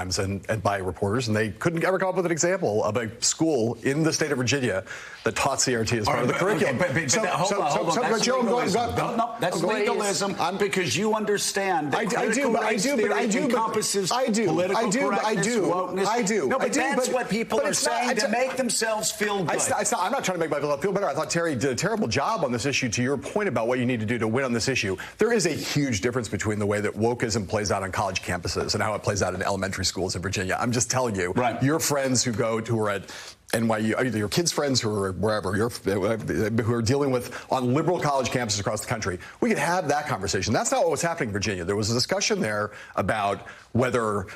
Times and by reporters, and they couldn't ever come up with an example of a school in the state of Virginia that taught CRT as part of the curriculum. That's legalism because you understand that encompasses political correctness, wokeness. No, but that's what people are saying to make themselves feel good. I'm not trying to make myself feel better. I thought Terry did a terrible job on this issue. To your point about what you need to do to win on this issue, there is a huge difference between the way that wokeism plays out on college campuses and how it plays out in elementary schools in Virginia. I'm just telling you, your friends who are at NYU, either your kids' friends who are wherever, who are dealing with on liberal college campuses across the country, we could have that conversation. That's not what was happening in Virginia. There was a discussion there about whether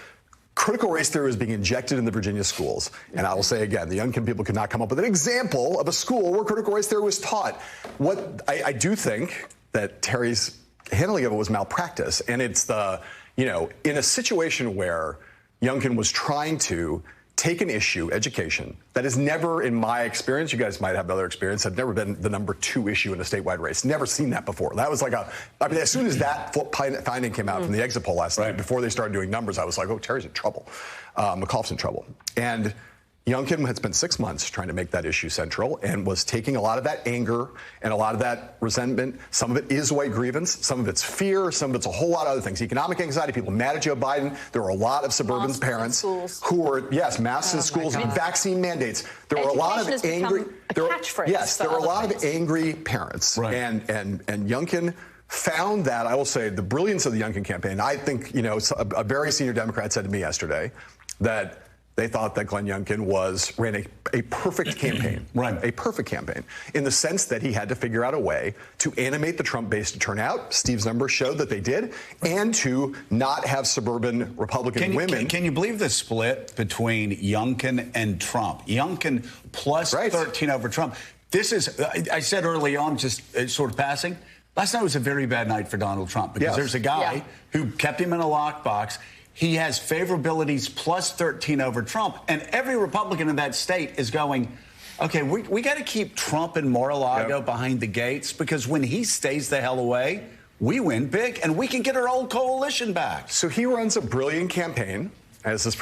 critical race theory was being injected in the Virginia schools. And I will say again, the Youngkin people could not come up with an example of a school where critical race theory was taught. What I do think that Terry's handling of it was malpractice. And it's in a situation where Youngkin was trying to take an issue, education, that is never, in my experience, you guys might have other experience, have never been the number 2 issue in a statewide race. Never seen that before. That was as soon as that finding came out from the exit poll last night, before they started doing numbers, I was like, oh, Terry's in trouble. McAuliffe's in trouble. And Youngkin had spent 6 months trying to make that issue central and was taking a lot of that anger and a lot of that resentment. Some of it is white grievance. Some of it's fear. Some of it's a whole lot of other things. Economic anxiety, people mad at Joe Biden. There were a lot of suburban parents who were, masks in schools, vaccine mandates. There were a lot of angry. There were a lot of angry parents. And Youngkin found that, I will say, the brilliance of the Youngkin campaign. I think, a very senior Democrat said to me yesterday that they thought that Glenn Youngkin ran a perfect campaign, a perfect campaign, in the sense that he had to figure out a way to animate the Trump base to turn out. Steve's numbers showed that they did, and to not have suburban Republican women. Can you believe the split between Youngkin and Trump? Youngkin plus 13 over Trump. This is, I said early on, just sort of passing, last night was a very bad night for Donald Trump because there's a guy who kept him in a lockbox. He has favorabilities plus 13 over Trump. And every Republican in that state is going, okay, we got to keep Trump and Mar-a-Lago behind the gates, because when he stays the hell away, we win big and we can get our old coalition back. So he runs a brilliant campaign. As this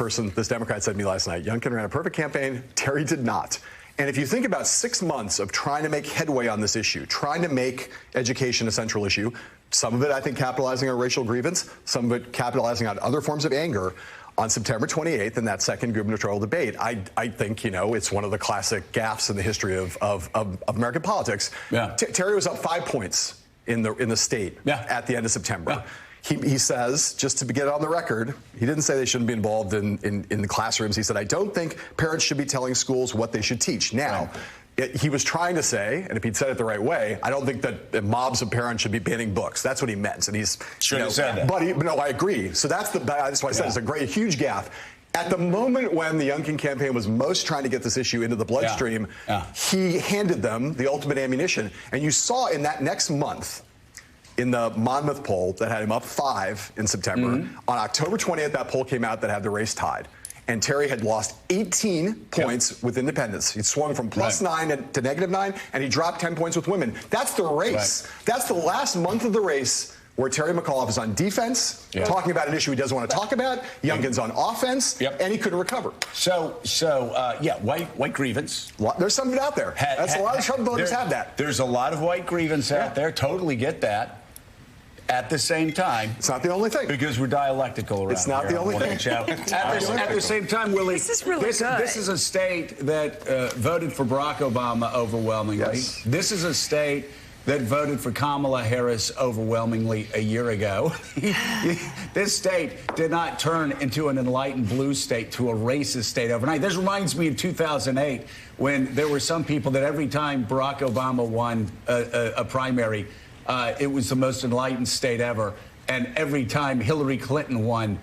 Democrat said to me last night, Youngkin ran a perfect campaign. Terry did not. And if you think about 6 months of trying to make headway on this issue, trying to make education a central issue, some of it, I think, capitalizing on racial grievance, some of it capitalizing on other forms of anger, on September 28th in that second gubernatorial debate, I think, it's one of the classic gaffes in the history of American politics. Terry was up 5 points in the state at the end of September. He says, just to get it on the record, he didn't say they shouldn't be involved in the classrooms. He said, I don't think parents should be telling schools what they should teach. Now, he was trying to say, and if he'd said it the right way, I don't think that mobs of parents should be banning books. That's what he meant. And he's should have said that. But no, I agree. So that's why I said it's a huge gaffe. At the moment when the Youngkin campaign was most trying to get this issue into the bloodstream, he handed them the ultimate ammunition. And you saw in that next month, in the Monmouth poll that had him up 5 in September, on October 20th, that poll came out that had the race tied. And Terry had lost 18 points with independents. He swung from plus 9 to -9, and he dropped 10 points with women. That's the race. That's the last month of the race where Terry McAuliffe is on defense, talking about an issue he doesn't want to talk about. Youngkin's on offense, and he couldn't recover. White grievance. There's some of it out there. That's a lot of Trump voters have that. There's a lot of white grievance out there. Totally get that. At the same time, it's not the only thing, because we're dialectical around. It's not the only thing. At the same time, Willie, this is really good. This is a state that voted for Barack Obama overwhelmingly. This is a state that voted for Kamala Harris overwhelmingly a year ago. This state did not turn into an enlightened blue state to a racist state overnight. This reminds me of 2008, when there were some people that every time Barack Obama won a primary, it was the most enlightened state ever. And every time Hillary Clinton won,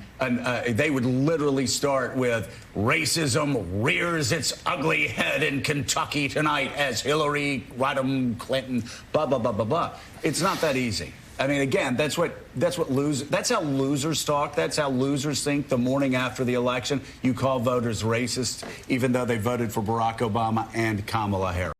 they would literally start with, racism rears its ugly head in Kentucky tonight as Hillary Rodham Clinton, blah, blah, blah, blah, blah. It's not that easy. I mean, again, that's how losers talk. That's how losers think the morning after the election. You call voters racist, even though they voted for Barack Obama and Kamala Harris.